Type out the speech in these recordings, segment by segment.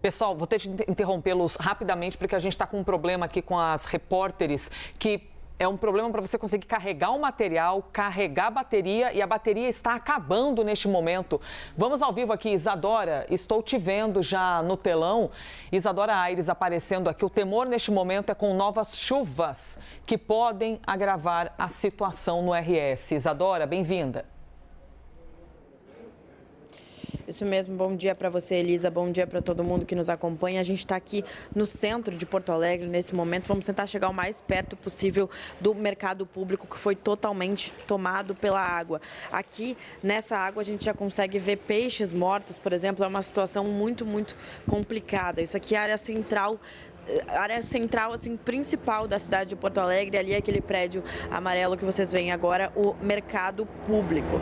Pessoal, vou ter de interrompê-los rapidamente porque a gente está com um problema aqui com as repórteres que é um problema para você conseguir carregar o material, carregar a bateria e a bateria está acabando neste momento. Vamos ao vivo aqui, Isadora, estou te vendo já no telão. Isadora Aires aparecendo aqui. O temor neste momento é com novas chuvas que podem agravar a situação no RS. Isadora, bem-vinda. Isso mesmo, bom dia para você, Elisa, bom dia para todo mundo que nos acompanha. A gente está aqui no centro de Porto Alegre nesse momento, vamos tentar chegar o mais perto possível do mercado público que foi totalmente tomado pela água. Aqui, nessa água, a gente já consegue ver peixes mortos, por exemplo, é uma situação muito complicada. Isso aqui é a área central assim, principal da cidade de Porto Alegre, ali é aquele prédio amarelo que vocês veem agora, o mercado público.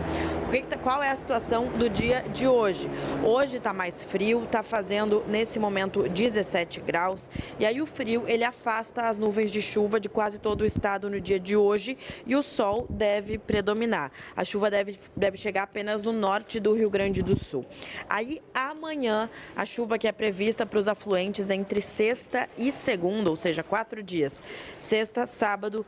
Qual é a situação do dia de hoje? Hoje está mais frio, está fazendo nesse momento 17 graus e aí o frio ele afasta as nuvens de chuva de quase todo o estado no dia de hoje e o sol deve predominar. A chuva deve chegar apenas no norte do Rio Grande do Sul. Aí amanhã a chuva que é prevista para os afluentes entre sexta e segunda, ou seja, 4 dias, sexta, sábado,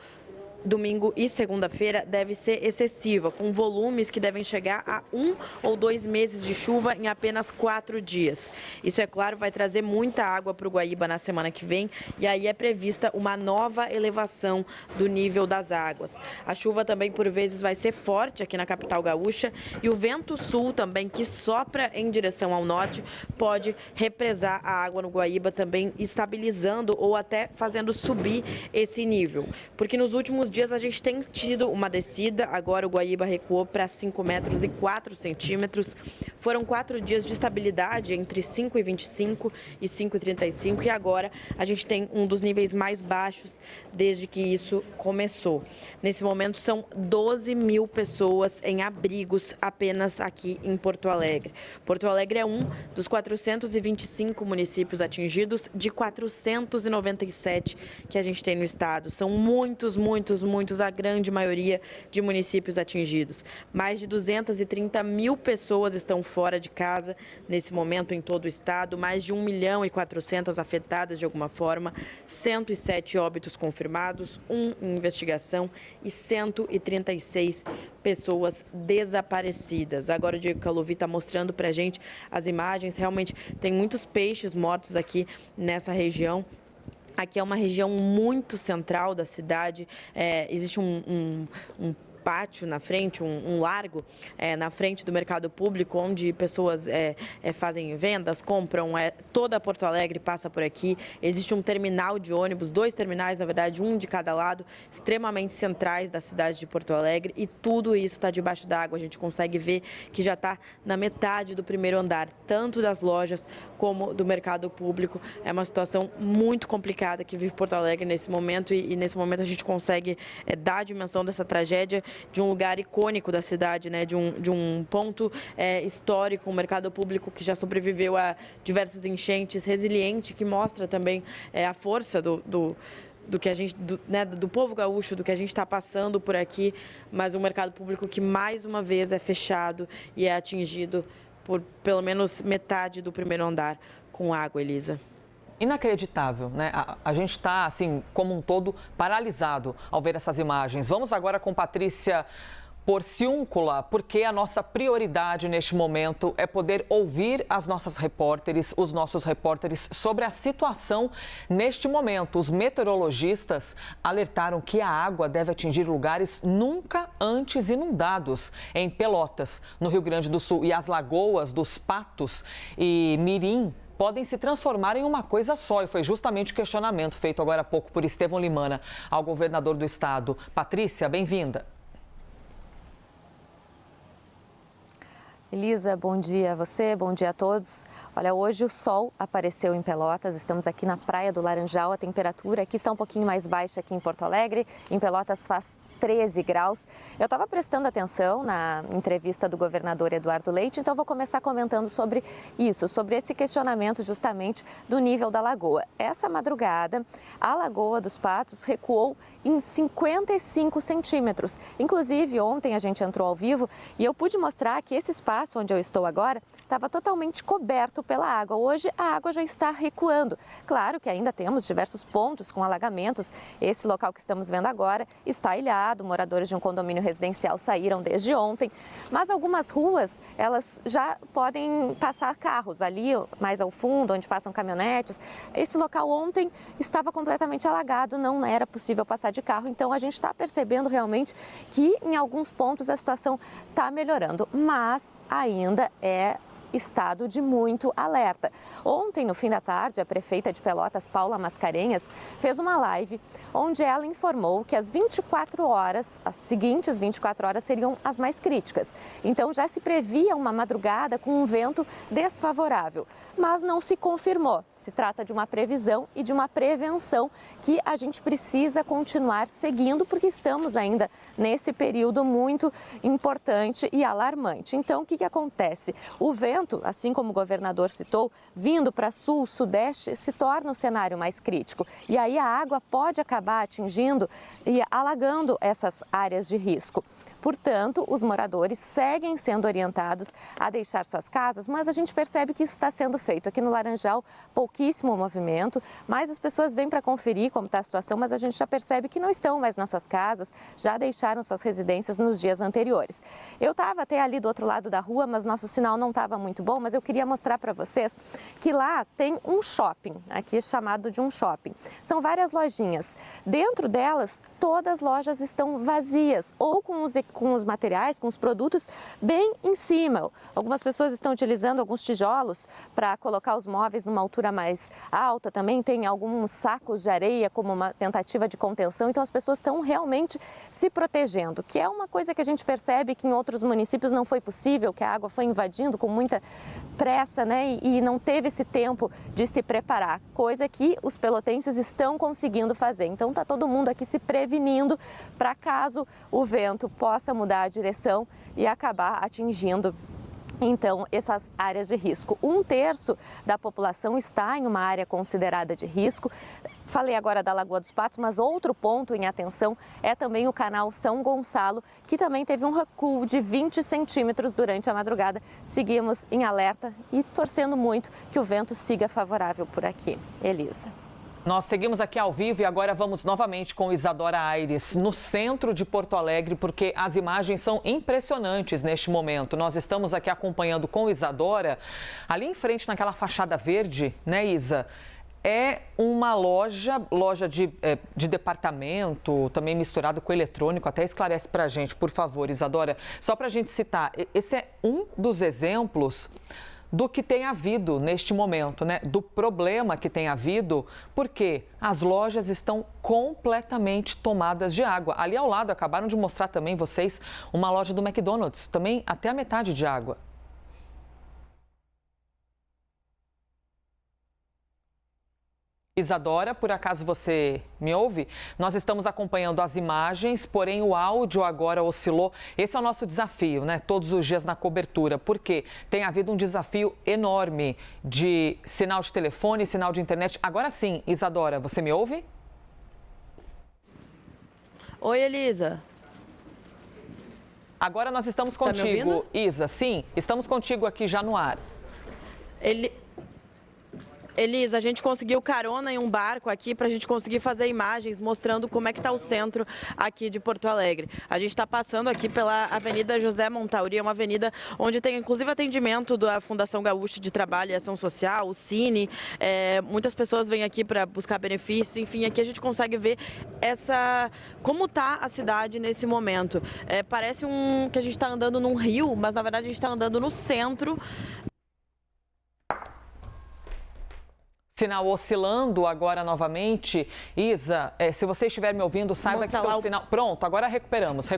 domingo e segunda-feira deve ser excessiva, com volumes que devem chegar a 1 ou 2 meses de chuva em apenas 4 dias. Isso, é claro, vai trazer muita água para o Guaíba na semana que vem e aí é prevista uma nova elevação do nível das águas. A chuva também, por vezes, vai ser forte aqui na capital gaúcha e o vento sul também, que sopra em direção ao norte, pode represar a água no Guaíba, também estabilizando ou até fazendo subir esse nível. Porque nos últimos dias a gente tem tido uma descida, agora o Guaíba recuou para 5 metros e 4 centímetros. Foram 4 dias de estabilidade entre 5,25 e 5,35 e agora a gente tem um dos níveis mais baixos desde que isso começou. Nesse momento são 12 mil pessoas em abrigos apenas aqui em Porto Alegre. Porto Alegre é um dos 425 municípios atingidos de 497 que a gente tem no estado. São muitos, a grande maioria de municípios atingidos. Mais de 230 mil pessoas estão fora de casa nesse momento em todo o estado, mais de 1.400.000 afetadas de alguma forma, 107 óbitos confirmados, 1 em investigação e 136 pessoas desaparecidas. Agora o Diego Caluvi está mostrando para a gente as imagens, realmente tem muitos peixes mortos aqui nessa região. Aqui é uma região muito central da cidade, existe um pátio na frente, um largo na frente do mercado público, onde pessoas fazem vendas, compram, toda Porto Alegre passa por aqui. Existe um terminal de ônibus, 2 terminais, na verdade, um de cada lado, extremamente centrais da cidade de Porto Alegre e tudo isso está debaixo d'água. A gente consegue ver que já está na metade do primeiro andar, tanto das lojas como do mercado público. É uma situação muito complicada que vive Porto Alegre nesse momento e nesse momento a gente consegue dar a dimensão dessa tragédia de um lugar icônico da cidade, né? de um ponto histórico, um mercado público que já sobreviveu a diversas enchentes, resiliente, que mostra também a força do que a gente, do povo gaúcho, do que a gente está passando por aqui, mas um mercado público que mais uma vez é fechado e é atingido por pelo menos metade do primeiro andar com água, Elisa. Inacreditável, né? A gente está, assim, como um todo, paralisado ao ver essas imagens. Vamos agora com Patrícia Porciúncula, porque a nossa prioridade neste momento é poder ouvir as nossas repórteres, os nossos repórteres sobre a situação neste momento. Os meteorologistas alertaram que a água deve atingir lugares nunca antes inundados em Pelotas, no Rio Grande do Sul, e as lagoas dos Patos e Mirim podem se transformar em uma coisa só. E foi justamente o questionamento feito agora há pouco por Estevão Limana ao governador do estado. Patrícia, bem-vinda. Elisa, bom dia a você, bom dia a todos. Olha, hoje o sol apareceu em Pelotas, estamos aqui na Praia do Laranjal, a temperatura aqui está um pouquinho mais baixa aqui em Porto Alegre, em Pelotas faz 13 graus. Eu estava prestando atenção na entrevista do governador Eduardo Leite, então vou começar comentando sobre isso, sobre esse questionamento justamente do nível da lagoa. Essa madrugada, a Lagoa dos Patos recuou em 55 centímetros. Inclusive, ontem a gente entrou ao vivo e eu pude mostrar que esse espaço onde eu estou agora estava totalmente coberto pela água. Hoje a água já está recuando. Claro que ainda temos diversos pontos com alagamentos. Esse local que estamos vendo agora está ilhado, moradores de um condomínio residencial saíram desde ontem, mas algumas ruas, elas já podem passar carros ali mais ao fundo, onde passam caminhonetes. Esse local ontem estava completamente alagado, não era possível passar de carro, então a gente está percebendo realmente que em alguns pontos a situação está melhorando, mas ainda é estado de muito alerta. Ontem, no fim da tarde, a prefeita de Pelotas, Paula Mascarenhas, fez uma live onde ela informou que as seguintes 24 horas seriam as mais críticas. Então, já se previa uma madrugada com um vento desfavorável, mas não se confirmou. Se trata de uma previsão e de uma prevenção que a gente precisa continuar seguindo, porque estamos ainda nesse período muito importante e alarmante. Então, o que acontece? O vento, assim como o governador citou, vindo para sul, sudeste, se torna o cenário mais crítico. E aí a água pode acabar atingindo e alagando essas áreas de risco. Portanto, os moradores seguem sendo orientados a deixar suas casas, mas a gente percebe que isso está sendo feito. Aqui no Laranjal, pouquíssimo movimento, mas as pessoas vêm para conferir como está a situação, mas a gente já percebe que não estão mais nas suas casas, já deixaram suas residências nos dias anteriores. Eu estava até ali do outro lado da rua, mas nosso sinal não estava muito bom, mas eu queria mostrar para vocês que lá tem um shopping, aqui é chamado de um shopping. São várias lojinhas. Dentro delas, todas as lojas estão vazias ou com os materiais, com os produtos bem em cima. Algumas pessoas estão utilizando alguns tijolos para colocar os móveis numa altura mais alta. Também tem alguns sacos de areia como uma tentativa de contenção. Então as pessoas estão realmente se protegendo, que é uma coisa que a gente percebe que em outros municípios não foi possível, que a água foi invadindo com muita pressa, né? E não teve esse tempo de se preparar, coisa que os pelotenses estão conseguindo fazer. Então está todo mundo aqui se prevenindo para caso o vento possa mudar a direção e acabar atingindo então essas áreas de risco. 1/3 da população está em uma área considerada de risco. Falei agora da Lagoa dos Patos, mas outro ponto em atenção é também o canal São Gonçalo, que também teve um recuo de 20 centímetros durante a madrugada. Seguimos em alerta e torcendo muito que o vento siga favorável por aqui. Elisa. Nós seguimos aqui ao vivo e agora vamos novamente com Isadora Aires, no centro de Porto Alegre, porque as imagens são impressionantes neste momento. Nós estamos aqui acompanhando com Isadora, ali em frente naquela fachada verde, né, Isa? É uma loja de departamento, também misturado com eletrônico. Até esclarece para a gente, por favor, Isadora. Só para a gente citar, esse é um dos exemplos do que tem havido neste momento, né? Do problema que tem havido, porque as lojas estão completamente tomadas de água. Ali ao lado, acabaram de mostrar também vocês uma loja do McDonald's, também até a metade de água. Isadora, por acaso você me ouve? Nós estamos acompanhando as imagens, porém o áudio agora oscilou. Esse é o nosso desafio, né? Todos os dias na cobertura, porque tem havido um desafio enorme de sinal de telefone, sinal de internet. Agora sim, Isadora, você me ouve? Oi, Elisa. Agora nós estamos contigo, Isa. Sim, estamos contigo aqui já no ar. Elisa, a gente conseguiu carona em um barco aqui para a gente conseguir fazer imagens mostrando como é que está o centro aqui de Porto Alegre. A gente está passando aqui pela Avenida José Montauri, é uma avenida onde tem inclusive atendimento da Fundação Gaúcha de Trabalho e Ação Social, o Cine. Muitas pessoas vêm aqui para buscar benefícios, enfim, aqui a gente consegue ver como está a cidade nesse momento. Parece que a gente está andando num rio, mas na verdade a gente está andando no centro. Sinal oscilando agora novamente. Isa, se você estiver me ouvindo, saiba que o sinal... Pronto, agora recuperamos.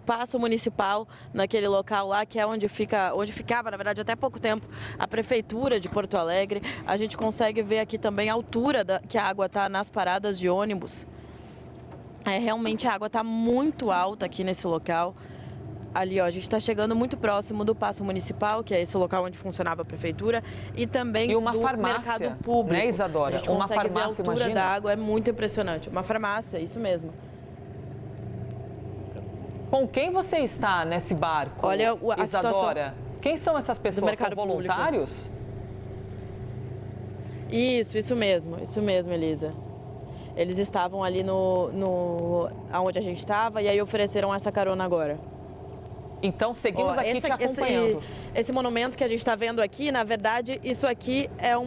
Paço Municipal, naquele local lá, que é onde ficava, na verdade, até pouco tempo, a Prefeitura de Porto Alegre. A gente consegue ver aqui também a altura que a água está nas paradas de ônibus. Realmente a água está muito alta aqui nesse local. Ali, ó, a gente está chegando muito próximo do Paço Municipal, que é esse local onde funcionava a prefeitura, e também uma do farmácia, mercado público. Né, Isadora? A gente uma consegue farmácia, ver a altura imagina. da água, é muito impressionante. Uma farmácia, isso mesmo. Com quem você está nesse barco, Olha a Isadora? Quem são essas pessoas? São voluntários? Isso mesmo, Elisa. Eles estavam ali onde a gente estava e aí ofereceram essa carona agora. Então, seguimos aqui te acompanhando. Esse monumento que a gente está vendo aqui, na verdade, isso aqui é um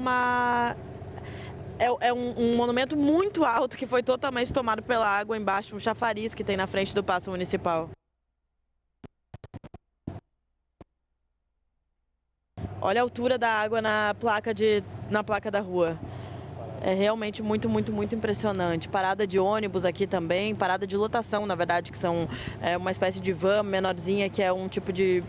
monumento muito alto que foi totalmente tomado pela água embaixo, um chafariz que tem na frente do Paço Municipal. Olha a altura da água na placa da rua. É realmente muito, muito, muito impressionante. Parada de ônibus aqui também, parada de lotação, na verdade, que são uma espécie de van menorzinha, que é um tipo de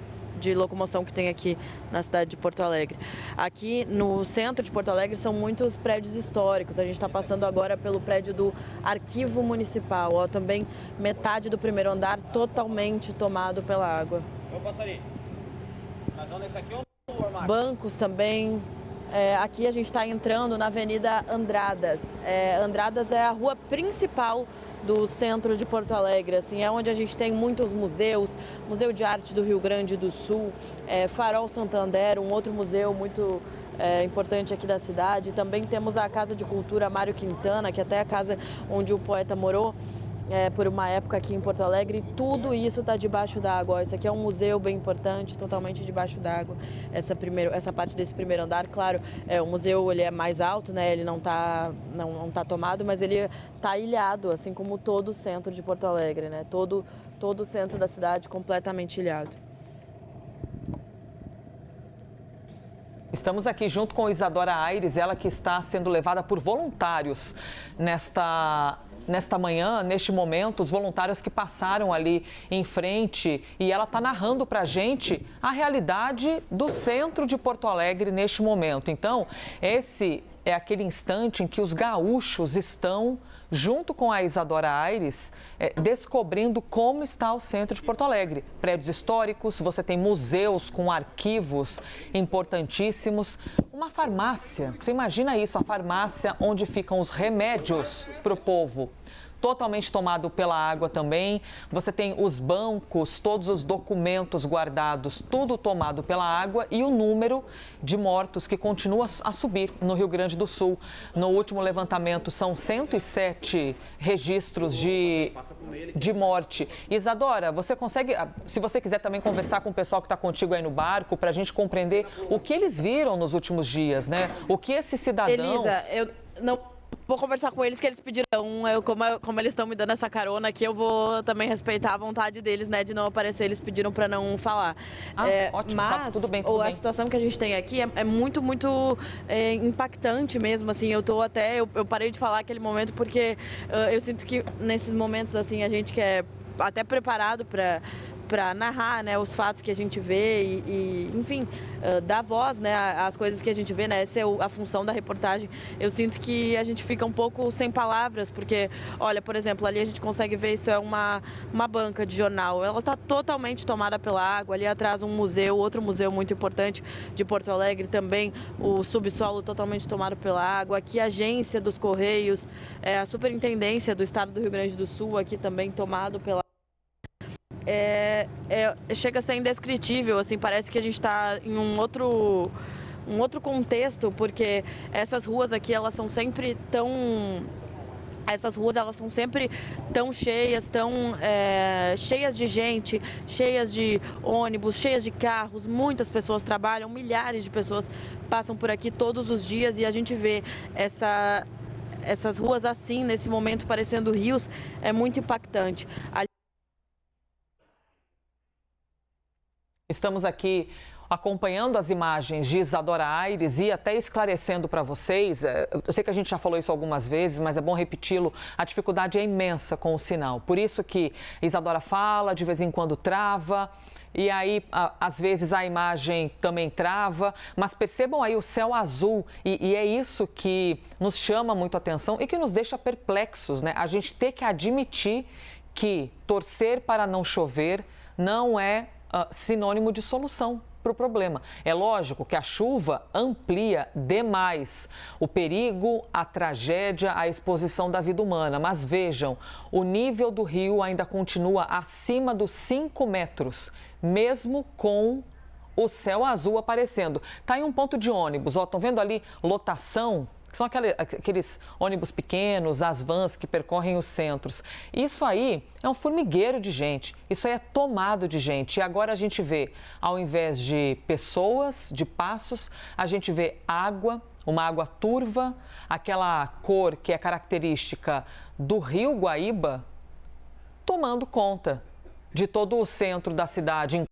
locomoção que tem aqui na cidade de Porto Alegre. Aqui no centro de Porto Alegre são muitos prédios históricos. A gente está passando agora pelo prédio do Arquivo Municipal. Ó, também metade do primeiro andar totalmente tomado pela água. Bancos também. Aqui a gente está entrando na Avenida Andradas. Andradas é a rua principal do centro de Porto Alegre, assim, é onde a gente tem muitos museus, Museu de Arte do Rio Grande do Sul, Farol Santander, um outro museu muito importante aqui da cidade. Também temos a Casa de Cultura Mário Quintana, que até é a casa onde o poeta morou por uma época aqui em Porto Alegre. Tudo isso está debaixo d'água. Isso aqui é um museu bem importante, totalmente debaixo d'água. Essa parte desse primeiro andar, claro, o museu ele é mais alto, né? Ele não tá tomado, mas ele está ilhado, assim como todo o centro de Porto Alegre, né? Todo o centro da cidade completamente ilhado. Estamos aqui junto com Isadora Aires, ela que está sendo levada por voluntários nesta manhã, neste momento, os voluntários que passaram ali em frente, e ela está narrando para a gente a realidade do centro de Porto Alegre neste momento. Então, esse é aquele instante em que os gaúchos estão, junto com a Isadora Aires, descobrindo como está o centro de Porto Alegre. Prédios históricos, você tem museus com arquivos importantíssimos, uma farmácia. Você imagina isso, a farmácia onde ficam os remédios para o povo. Totalmente tomado pela água também. Você tem os bancos, todos os documentos guardados, tudo tomado pela água, e o número de mortos que continua a subir no Rio Grande do Sul. No último levantamento são 107 registros de morte. Isadora, você consegue, se você quiser também conversar com o pessoal que está contigo aí no barco, para a gente compreender o que eles viram nos últimos dias, né? O que esses cidadãos... Elisa, eu não... Vou conversar com eles, que eles pediram, como eles estão me dando essa carona aqui, eu vou também respeitar a vontade deles, né, de não aparecer. Eles pediram para não falar. Ótimo, mas tá, tudo bem. A situação que a gente tem aqui é muito, muito impactante mesmo, assim. Eu parei de falar aquele momento porque eu sinto que nesses momentos, assim, a gente que é até preparado para narrar, né, os fatos que a gente vê e enfim, dar voz, né, às coisas que a gente vê, né, essa é a função da reportagem. Eu sinto que a gente fica um pouco sem palavras, porque, olha, por exemplo, ali a gente consegue ver, isso é uma banca de jornal, ela está totalmente tomada pela água. Ali atrás um museu, outro museu muito importante de Porto Alegre também, o subsolo totalmente tomado pela água. Aqui a agência dos Correios, a superintendência do estado do Rio Grande do Sul aqui também tomado pela chega a ser indescritível, assim, parece que a gente está em um outro contexto, porque essas ruas aqui, elas são sempre tão cheias, cheias de gente, cheias de ônibus, cheias de carros. Muitas pessoas trabalham, milhares de pessoas passam por aqui todos os dias, e a gente vê essas ruas assim, nesse momento, parecendo rios, é muito impactante. Estamos aqui acompanhando as imagens de Isadora Aires e até esclarecendo para vocês, eu sei que a gente já falou isso algumas vezes, mas é bom repeti-lo, a dificuldade é imensa com o sinal. Por isso que Isadora fala, de vez em quando trava, e aí às vezes a imagem também trava, mas percebam aí o céu azul e é isso que nos chama muito a atenção e que nos deixa perplexos, né? A gente ter que admitir que torcer para não chover não é sinônimo de solução para o problema. É lógico que a chuva amplia demais o perigo, a tragédia, a exposição da vida humana. Mas vejam, o nível do rio ainda continua acima dos 5 metros, mesmo com o céu azul aparecendo. Está em um ponto de ônibus, ó, estão vendo ali lotação? Que são aqueles ônibus pequenos, as vans que percorrem os centros. Isso aí é um formigueiro de gente, isso aí é tomado de gente. E agora a gente vê, ao invés de pessoas, de passos, a gente vê água, uma água turva, aquela cor que é característica do rio Guaíba, tomando conta de todo o centro da cidade.